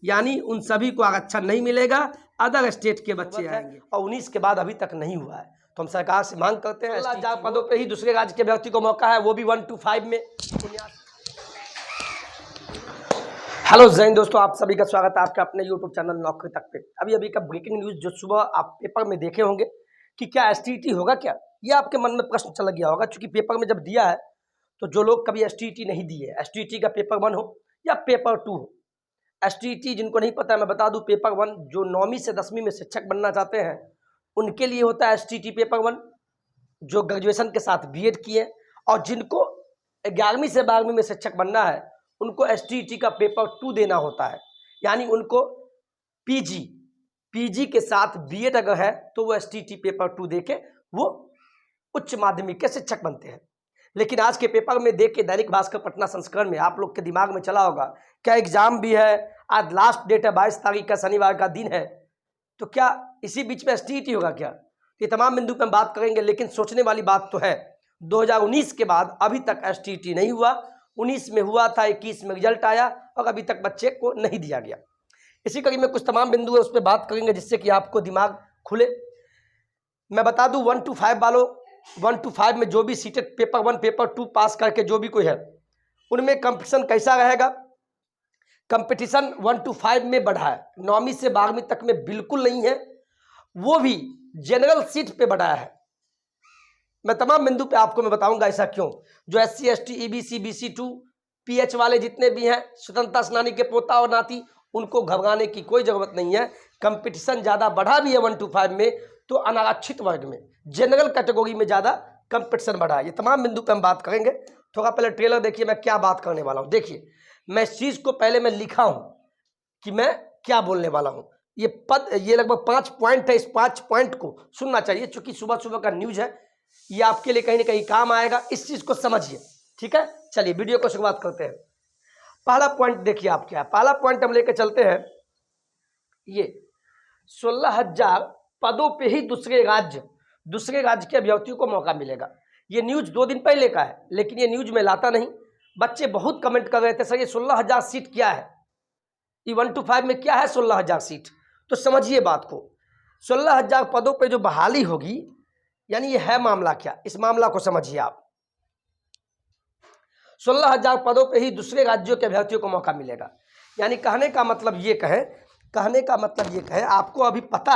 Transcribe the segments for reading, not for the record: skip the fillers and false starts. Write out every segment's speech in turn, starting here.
यानी उन सभी को आरक्षण नहीं मिलेगा, अदर स्टेट के बच्चे आएंगे। और 19 के बाद अभी तक नहीं हुआ है, तो हम सरकार से मांग करते हैं 16,000 पदों पे ही दूसरे राज्य के व्यक्ति को मौका है, वो भी 1 to 5 में। हेलो जय हिंद दोस्तों, आप सभी का स्वागत है आपके अपने यूट्यूब चैनल नौकरी तक पे। अभी का ब्रेकिंग न्यूज जो सुबह आप पेपर में देखे होंगे कि क्या एसटीईटी होगा क्या, ये आपके मन में प्रश्न चल गया होगा। क्योंकि पेपर में जब दिया है तो जो लोग कभी एसटीईटी नहीं दिए, एसटीईटी का पेपर 1 हो या पेपर 2 हो, एसटीईटी जिनको नहीं पता मैं बता दूं, पेपर 1 जो 9वीं से 10वीं में शिक्षक बनना चाहते हैं उनके लिए होता है एसटीईटी पेपर 1, जो ग्रेजुएशन के साथ बीएड किए, और जिनको 11वीं से 12वीं में शिक्षक बनना है उनको एसटीईटी का पेपर 2 देना होता है। यानी उनको पीजी के साथ बीएड अगर है तो वो एसटीईटी पेपर 2 देके वो उच्च माध्यमिक के शिक्षक बनते हैं। लेकिन आज के पेपर में देख के दैनिक भास्कर पटना संस्करण में आप लोग के दिमाग में चला होगा क्या एग्जाम भी है, आज लास्ट डेट है 22 तारीख का, शनिवार का दिन है, तो क्या इसी बीच में एसटीईटी होगा क्या? ये तमाम बिंदु पर हम बात करेंगे। लेकिन सोचने वाली बात तो है 2019 के बाद अभी तक एसटीईटी नहीं हुआ। 19 में हुआ था, 21 में रिजल्ट आया और अभी तक बच्चे को नहीं दिया गया। इसी कड़ी में कुछ तमाम बिंदु है उस पर बात करेंगे जिससे कि आपको दिमाग खुले। मैं बता दूं 1 to 5 वालों, 1 to 5 में जो भी सीटेड पेपर 1 पेपर 2 पास करके जो भी कोई है उनमें कंपटीशन कैसा रहेगा? कंपटीशन 1 to 5 में बढ़ा है, 9वीं से 12वीं तक में बिल्कुल नहीं है, वो भी जनरल सीट पे बढ़ाया है। मैं तमाम बिंदु पे आपको मैं बताऊंगा ऐसा क्यों। जो SC ST EBC BC2 PH वाले जितने भी हैं, स्वतंत्रता सेनानी के पोता और नाती, उनको घबराने की कोई जरूरत नहीं है। कंपटीशन ज़्यादा बढ़ा भी है 1 to 5 में, तो अनारक्षित वर्ग में जनरल कैटेगरी में ज़्यादा कंपटीशन बढ़ा है। ये तमाम बिंदु पे हम बात करेंगे। थोड़ा पहले ट्रेलर देखिए, मैं क्या बात करने वाला हूँ। देखिए मैं इस चीज़ को पहले मैं लिखा हूँ कि मैं क्या बोलने वाला हूँ। ये लगभग 5 पॉइंट है, इस 5 पॉइंट को सुनना चाहिए चूँकि सुबह सुबह का न्यूज़ है, ये आपके लिए कहीं ना कहीं काम आएगा। इस चीज़ को समझिए, ठीक है। चलिए वीडियो को शुरुआत करते हैं। पहला पॉइंट देखिए आप क्या है। पहला पॉइंट हम लेकर चलते हैं, ये 16,000 पदों पे ही दूसरे राज्य के अभ्यर्थियों को मौका मिलेगा। ये न्यूज़ 2 दिन पहले का है, लेकिन ये न्यूज़ में लाता नहीं। बच्चे बहुत कमेंट कर रहे थे सर ये 16,000 सीट क्या है, ये 1 to 5 में क्या है 16,000 सीट। तो समझिए बात को, 16,000 पदों पे जो बहाली होगी, यानी ये है मामला क्या, इस मामला को समझिए आप। 16,000 पदों पे ही दूसरे राज्यों के अभ्यर्थियों को मौका मिलेगा। यानी कहने का मतलब ये कहें, आपको अभी पता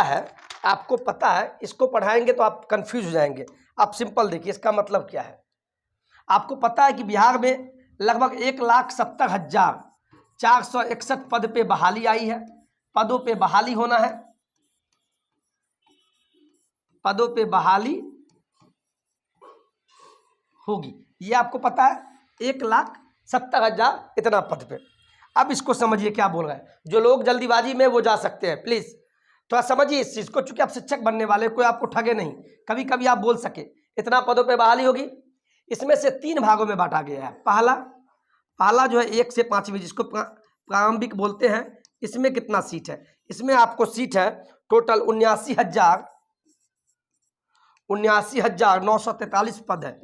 है, इसको पढ़ाएंगे तो आप कंफ्यूज हो जाएंगे। आप सिंपल देखिए इसका मतलब क्या है। आपको पता है कि बिहार में लगभग 1,70,461 पद पे बहाली आई है। पदों पे बहाली होना है, पदों पे बहाली होगी, ये आपको पता है। 1,70,000 इतना पद पे। अब इसको समझिए क्या बोल रहा है। जो लोग जल्दीबाजी में वो जा सकते हैं, प्लीज थोड़ा समझिए इस चीज को। चूंकि आप शिक्षक बनने वाले, कोई आपको ठगे नहीं। कभी कभी आप बोल सके इतना पदों पे बहाली होगी। इसमें से 3 भागों में बांटा गया है। पहला जो है 1 से 5वीं, जिसको प्रारंभिक बोलते हैं, इसमें कितना सीट है? इसमें आपको सीट है टोटल 79,943 पद है।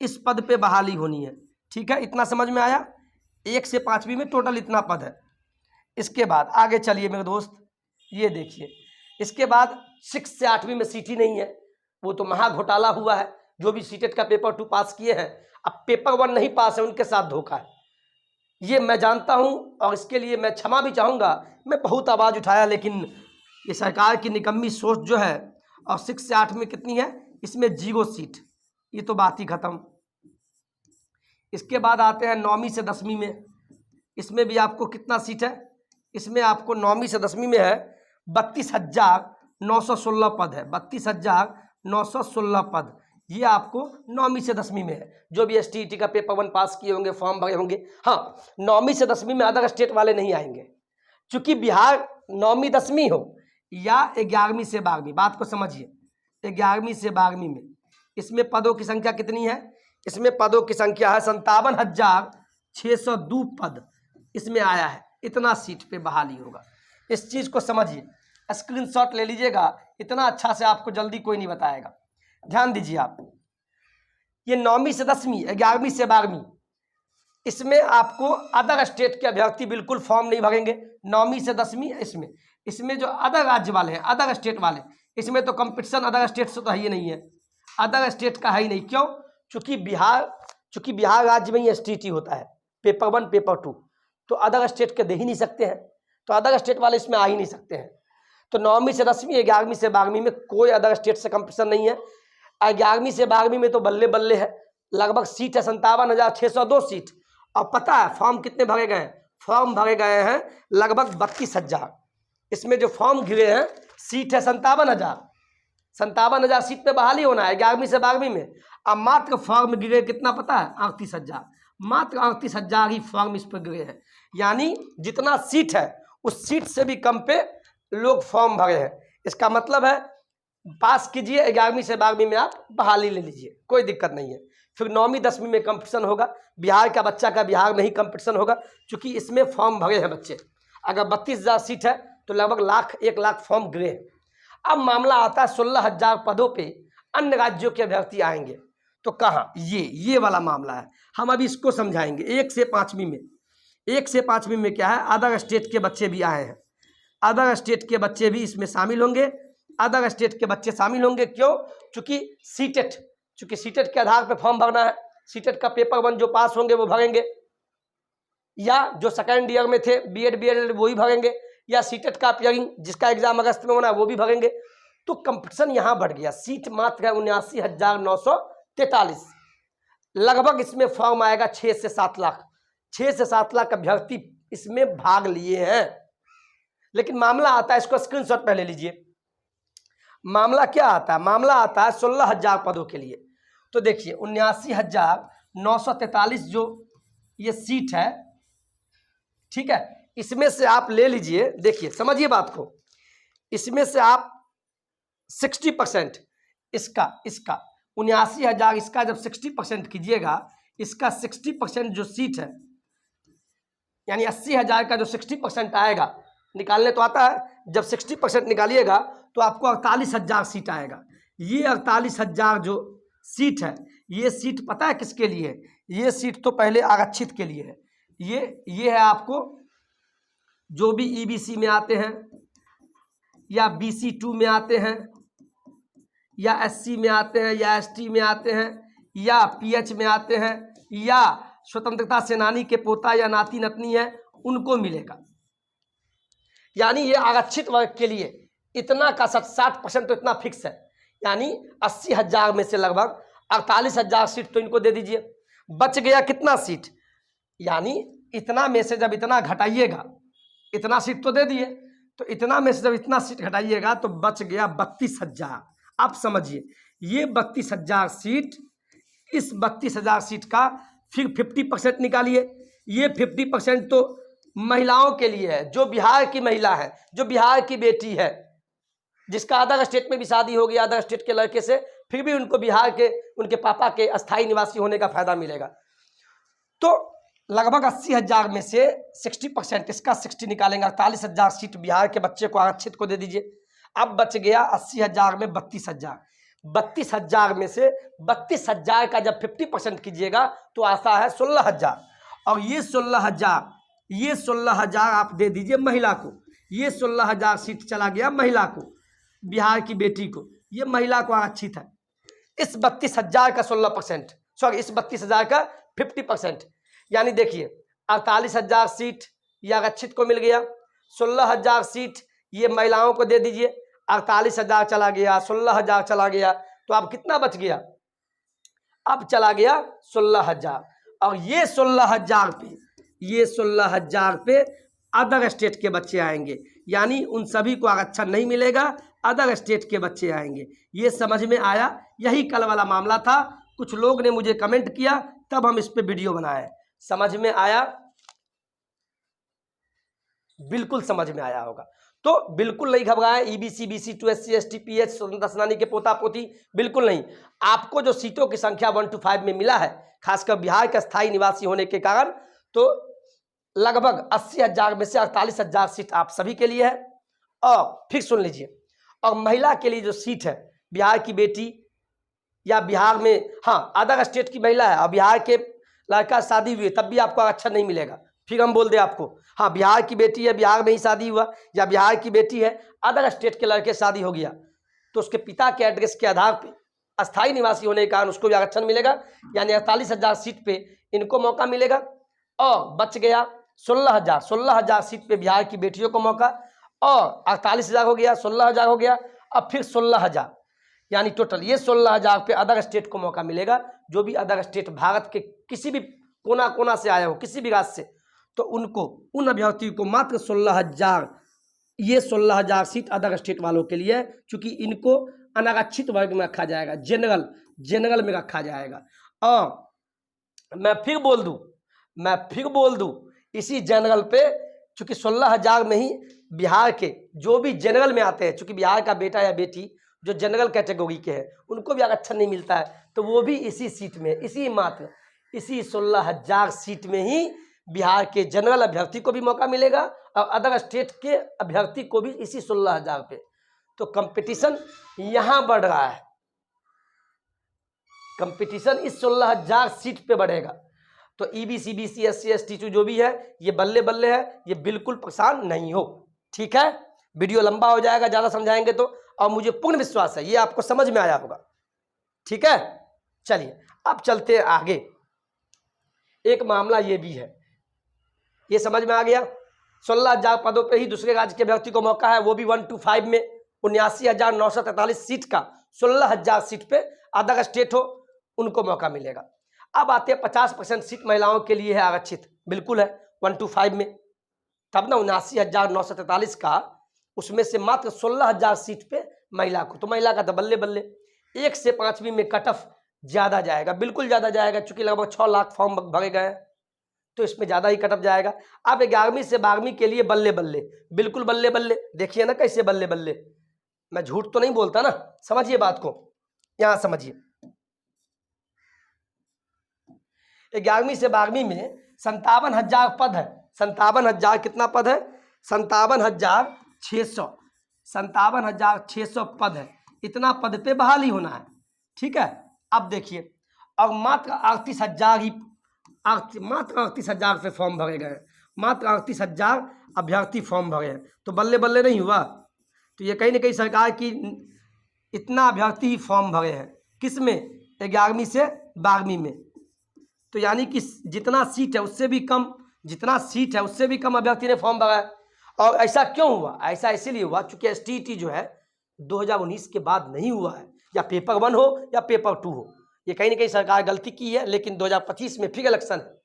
इस पद पे बहाली होनी है, ठीक है। इतना समझ में आया? 1 से 5वीं में टोटल इतना पद है। इसके बाद आगे चलिए मेरे दोस्त, ये देखिए, इसके बाद 6 से 8वीं में सीट ही नहीं है। वो तो महा घोटाला हुआ है। जो भी सीटेट का पेपर 2 पास किए हैं, अब पेपर 1 नहीं पास है, उनके साथ धोखा है, ये मैं जानता हूं और इसके लिए मैं क्षमा भी चाहूँगा। मैं बहुत आवाज़ उठाया, लेकिन ये सरकार की निकम्मी सोच जो है। और 6 से 8 में कितनी है? इसमें 0 सीट, ये तो बात ही खत्म। इसके बाद आते हैं 9वीं से 10वीं में। इसमें भी आपको कितना सीट है? इसमें आपको 9वीं से 10वीं में है 32,916 पद है। 32,916 पद ये आपको 9वीं से 10वीं में है। जो भी एसटीईटी का पेपर 1 पास किए होंगे, फॉर्म भरे होंगे। हाँ, 9वीं से 10वीं में अदर स्टेट वाले नहीं आएंगे, क्योंकि बिहार 9वीं 10वीं हो या 11वीं से 12वीं, बात को समझिए, 11वीं से 12वीं में इसमें पदों की संख्या कितनी है? इसमें पदों की संख्या है 57,602 पद इसमें आया है। इतना सीट पे बहाली होगा। इस चीज़ को समझिए, स्क्रीनशॉट ले लीजिएगा। इतना अच्छा से आपको जल्दी कोई नहीं बताएगा। ध्यान दीजिए आप, ये 9वीं से 10वीं, 11वीं से 12वीं, इसमें आपको अदर स्टेट के अभ्यर्थी बिल्कुल फॉर्म नहीं भरेंगे। 9वीं से 10वीं इसमें जो अदर राज्य वाले हैं, अदर स्टेट वाले, इसमें तो कंपटीशन अदर स्टेट से तो है ही नहीं है, अदर स्टेट का है ही नहीं। क्यों? चूंकि बिहार राज्य में ही STT होता है, पेपर 1 पेपर 2, तो अदर स्टेट के दे ही नहीं सकते हैं, तो अदर स्टेट वाले इसमें आ ही नहीं सकते हैं। तो 9वीं से 10वीं, 11वीं से 12वीं में कोई अदर स्टेट से कंपटीशन नहीं है। 11वीं से 12वीं में तो बल्ले बल्ले है, लगभग सीट है 57,602 सीट। और पता है फॉर्म कितने भरे गए हैं? फॉर्म भरे गए हैं लगभग 32,000। इसमें जो फॉर्म गिरे हैं, सीट है 57,000 सीट पे बहाली होना है 11वीं से 12वीं में। अब मात्र फॉर्म गिरे कितना पता है? 38,000। मात्र 38,000 ही फॉर्म इस पर गिरे हैं, यानी जितना सीट है उस सीट से भी कम पे लोग फॉर्म भरे हैं। इसका मतलब है पास कीजिए, 11वीं से 12वीं में आप बहाली ले लीजिए, कोई दिक्कत नहीं है। फिर 9वीं 10वीं में कंपटीशन होगा, बिहार का बच्चा का बिहार में ही कंपटीशन होगा, क्योंकि इसमें फॉर्म भरे हैं बच्चे। अगर 32,000 सीट है तो लगभग 1 लाख फॉर्म गिरे हैं। अब मामला आता है 16,000 पदों पे अन्य राज्यों के अभ्यर्थी आएंगे, तो कहाँ? ये वाला मामला है, हम अभी इसको समझाएंगे। 1 से 5वीं में क्या है? अदर स्टेट के बच्चे भी आए हैं, अदर स्टेट के बच्चे भी इसमें शामिल होंगे। अदर स्टेट के बच्चे शामिल होंगे क्यों? चूंकि सीटेट के आधार पर फॉर्म भरना है। सीटेट का पेपर 1 जो पास होंगे वो भरेंगे, या जो सेकेंड ईयर में थे BEd वो ही भरेंगे, या सीटेट का अपियरिंग जिसका एग्जाम अगस्त में होना है वो भी भरेंगे। तो कंपटीशन यहाँ बढ़ गया। सीट मात्र है 79,943। लगभग इसमें फॉर्म आएगा 6 से 7 लाख। 6 से 7 लाख अभ्यर्थी इसमें भाग लिए हैं। लेकिन मामला आता है, इसको स्क्रीनशॉट पहले लीजिए। मामला क्या आता है? मामला आता है 16,000 पदों के लिए। तो देखिए 79,943 जो ये सीट है, ठीक है, इसमें से आप ले लीजिए। देखिए समझिए बात को, इसमें से आप 60% इसका 79,000 इसका जब 60% कीजिएगा, इसका 60% जो सीट है, यानी 80,000 का जो 60% आएगा, निकालने तो आता है, जब 60% निकालिएगा तो आपको 48,000 सीट आएगा। ये 48,000 जो सीट है, ये सीट पता है किसके लिए है? ये सीट तो पहले आरक्षित के लिए है। ये है आपको जो भी EBC में आते हैं, या BC2 में आते हैं, या SC में आते हैं, या ST में आते हैं, या PH में आते हैं, या स्वतंत्रता सेनानी के पोता या नाती नतनी है, उनको मिलेगा। यानी ये आरक्षित वर्ग के लिए इतना का 60% तो इतना फिक्स है, यानी 80,000 में से लगभग 48,000 सीट तो इनको दे दीजिए। बच गया कितना सीट? यानी इतना में से जब इतना घटाइएगा, इतना सीट तो दे दिए, तो इतना में से जब इतना सीट घटाइएगा तो बच गया 32,000। आप समझिए, ये 32,000 सीट, इस 32,000 सीट का फिर 50% निकालिए। ये 50% तो महिलाओं के लिए है, जो बिहार की महिला है, जो बिहार की बेटी है, जिसका अदर स्टेट में भी शादी हो गया अदर स्टेट के लड़के से, फिर भी उनको बिहार के उनके पापा के अस्थायी निवासी होने का फायदा मिलेगा। तो लगभग 80,000 में से 60%, इसका 60 निकालेंगे, 48,000 सीट बिहार के बच्चे को आरक्षित को दे दीजिए। अब बच गया 80,000 में 32,000। 32,000 में से 32,000 का जब 50% कीजिएगा तो आता है 16,000। और ये 16,000 आप दे दीजिए महिला को। ये 16,000 सीट चला गया महिला को, बिहार की बेटी को, ये महिला को आरक्षित है। इस 32,000 का 16%, सॉरी इस 32,000 का 50%, यानी देखिए 48,000 सीट ये आरक्षित को मिल गया, 16,000 सीट ये महिलाओं को दे दीजिए, 48,000 चला गया, 16,000 चला गया, तो अब कितना बच गया? अब चला गया 16,000। और ये 16,000 पे अदर स्टेट के बच्चे आएंगे, यानी उन सभी को आरक्षण नहीं मिलेगा, अदर स्टेट के बच्चे आएंगे। ये समझ में आया? यही कल वाला मामला था। कुछ लोग ने मुझे कमेंट किया, तब हम इस पे वीडियो बनाए। समझ में आया? बिल्कुल समझ में आया होगा। तो बिल्कुल नहीं घबराएं। EBC, BC2, SC, ST, PH, स्वतंत्रता सेनानी के पोता पोती, बिल्कुल नहीं। आपको जो सीटों की संख्या 1 to 5 में मिला है, खासकर बिहार का स्थायी निवासी होने के कारण, तो लगभग 80,000 में से 48,000 सीट आप सभी के लिए है। और फिर सुन लीजिए, और महिला के लिए जो सीट है, बिहार की बेटी या बिहार में, हाँ अदर स्टेट की महिला है और बिहार के लड़का शादी हुई तब भी आपको आरक्षण नहीं मिलेगा, फिर हम बोल दें आपको हाँ बिहार की बेटी है, बिहार में ही शादी हुआ, या बिहार की बेटी है अदर स्टेट के लड़के शादी हो गया, तो उसके पिता के एड्रेस के आधार पे अस्थायी निवासी होने के कारण उसको भी आरक्षण मिलेगा, यानी 48,000 सीट पे इनको मौका मिलेगा। और बच गया 16,000 सीट पे बिहार की बेटियों को मौका, और 48,000 हो गया, 16,000 हो गया, अब फिर 16,000, यानी टोटल ये 16,000 पे अदर स्टेट को मौका मिलेगा। जो भी अदर स्टेट भारत के किसी भी कोना कोना से आया हो, किसी भी राज्य से, तो उनको, उन अभ्यर्थियों को मात्र 16,000, ये 16,000 सीट अदर स्टेट वालों के लिए, चूंकि इनको अनारक्षित वर्ग में रखा जाएगा, जनरल में रखा जाएगा। और मैं फिर बोल दूं इसी जनरल पे, चूंकि 16,000 में ही बिहार के जो भी जनरल में आते हैं, चूंकि बिहार का बेटा या बेटी जो जनरल कैटेगरी के हैं उनको भी आरक्षण नहीं मिलता है, तो वो भी इसी सीट में, इसी 16,000 सीट में ही बिहार के जनरल अभ्यर्थी को भी मौका मिलेगा और अदर स्टेट के अभ्यर्थी को भी इसी 16,000 पे। तो कंपटीशन यहां बढ़ रहा है, कंपटीशन इस 16,000 सीट पे बढ़ेगा। तो ईबीसी, बीसी, एससी, एसटी जो भी है ये बल्ले बल्ले है, ये बिल्कुल परेशान नहीं हो। ठीक है, वीडियो लंबा हो जाएगा ज़्यादा समझाएंगे तो, और मुझे पूर्ण विश्वास है ये आपको समझ में आया होगा। ठीक है, चलिए अब चलते हैं आगे। एक मामला ये भी है, ये समझ में आ गया, 16,000 पदों पे ही दूसरे राज्य के अभ्यर्थी को मौका है, वो भी 1 to 5 में 79,943 सीट का 16,000 सीट पे अदर स्टेट हो उनको मौका मिलेगा। अब आते हैं 50% सीट महिलाओं के लिए है आरक्षित, बिल्कुल है 1 to 5 में, तब ना 79,943 का उसमें से मात्र 16,000 सीट पे महिला को, तो महिला का तो बल्ले बल्ले। 1 से 5वीं में कट ऑफ ज़्यादा जाएगा, बिल्कुल ज़्यादा जाएगा, चूंकि लगभग 6 लाख फॉर्म भरे गए हैं तो इसमें ज़्यादा ही कट ऑफ जाएगा। अब 11वीं से 12वीं के लिए बल्ले बल्ले, बिल्कुल बल्ले बल्ले। देखिए ना कैसे बल्ले बल्ले, मैं झूठ तो नहीं बोलता ना, समझिए बात को, यहाँ समझिए। 11वीं से 12वीं में 57,000 पद है, 57,000 कितना पद है, 57,600 पद है, इतना पद पे बहाली होना है। ठीक है, अब देखिए, अब मात्र 38,000 ही, मात्र 38,000 पे फॉर्म भरे गए, मात्र 38,000 अभ्यर्थी फॉर्म भरे हैं, तो बल्ले बल्ले नहीं हुआ। तो ये कहीं ना कहीं सरकार की, इतना अभ्यर्थी ही फॉर्म भरे हैं, किस में, 11वीं से 12वीं में, तो यानी कि जितना सीट है उससे भी कम, अभ्यर्थी ने फॉर्म भरा है। और ऐसा क्यों हुआ, ऐसा इसीलिए हुआ चूंकि एसटीईटी जो है 2019 के बाद नहीं हुआ है, या पेपर 1 हो या पेपर 2 हो, ये कहीं ना कहीं सरकार गलती की है। लेकिन 2025 में फिर इलेक्शन है,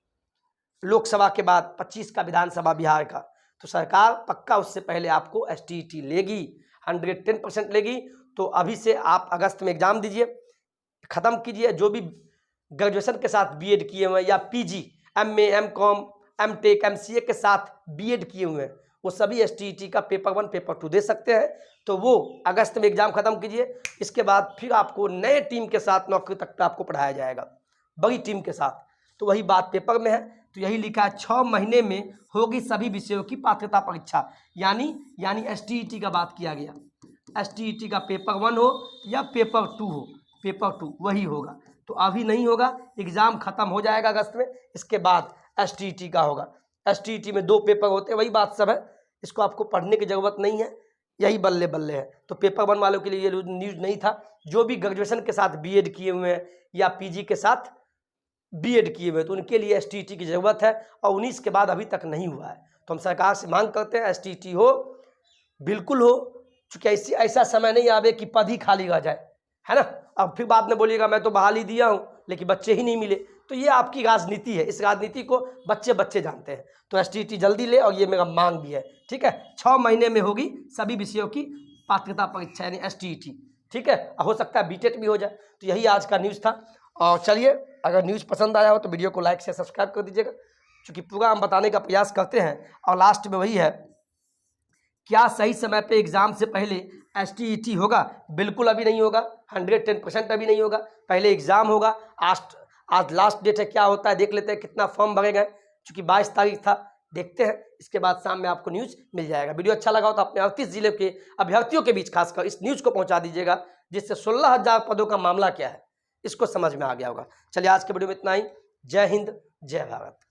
लोकसभा के बाद 25 का विधानसभा बिहार का, तो सरकार पक्का उससे पहले आपको एसटीईटी लेगी, 110% लेगी। तो अभी से आप अगस्त में एग्जाम दीजिए, ख़त्म कीजिए, जो भी ग्रेजुएशन के साथ बीएड किए हुए हैं या PG, MA, MCom, MTech, MCA के साथ बीएड किए हुए हैं, वो सभी एसटीईटी का पेपर 1 पेपर 2 दे सकते हैं। तो वो अगस्त में एग्जाम खत्म कीजिए, इसके बाद फिर आपको नए टीम के साथ नौकरी तक पे आपको पढ़ाया जाएगा, बड़ी टीम के साथ। तो वही बात पेपर में है, तो यही लिखा है 6 महीने में होगी सभी विषयों की पात्रता परीक्षा, यानी एसटीईटी का बात किया गया, एसटीईटी का पेपर 1 हो या पेपर 2 हो, पेपर 2 वही होगा। तो अभी नहीं होगा, एग्ज़ाम खत्म हो जाएगा अगस्त में, इसके बाद एसटीईटी का होगा। एसटीईटी में 2 पेपर होते हैं, वही बात सब है, इसको आपको पढ़ने की ज़रूरत नहीं है, यही बल्ले बल्ले है। तो पेपर 1 वालों के लिए ये न्यूज़ नहीं था, जो भी ग्रेजुएशन के साथ बीएड किए हुए हैं या पीजी के साथ बीएड किए हुए हैं, तो उनके लिए एसटीईटी की ज़रूरत है, और 19 के बाद अभी तक नहीं हुआ है। तो हम सरकार से मांग करते हैं एसटीईटी हो, बिल्कुल हो, चूँकि ऐसा समय नहीं आवे कि पद ही खाली रह जाए, है ना। अब फिर बाद में बोलिएगा मैं तो बहाली दिया हूँ लेकिन बच्चे ही नहीं मिले, तो ये आपकी राजनीति है, इस राजनीति को बच्चे जानते हैं। तो एसटीईटी जल्दी ले, और ये मेरा मांग भी है। ठीक है, 6 महीने में होगी सभी विषयों की पात्रता परीक्षा, यानी एसटीईटी। ठीक है, हो सकता है बीटेट भी हो जाए। तो यही आज का न्यूज़ था। और चलिए, अगर न्यूज़ पसंद आया हो तो वीडियो को लाइक से सब्सक्राइब कर दीजिएगा, क्योंकि पूरा हम बताने का प्रयास करते हैं। और लास्ट में वही है, क्या सही समय पे एग्ज़ाम से पहले एसटीईटी होगा? बिल्कुल अभी नहीं होगा, 110% अभी नहीं होगा, पहले एग्ज़ाम होगा। आज लास्ट डेट है, क्या होता है देख लेते हैं, कितना फॉर्म भरे गए, चूँकि 22 तारीख था, देखते हैं। इसके बाद शाम में आपको न्यूज़ मिल जाएगा। वीडियो अच्छा लगा हो तो अपने 38 जिले के अभ्यर्थियों के बीच खासकर इस न्यूज़ को पहुँचा दीजिएगा, जिससे 16,000 पदों का मामला क्या है इसको समझ में आ गया होगा। चलिए, आज के वीडियो में इतना ही। जय हिंद, जय भारत।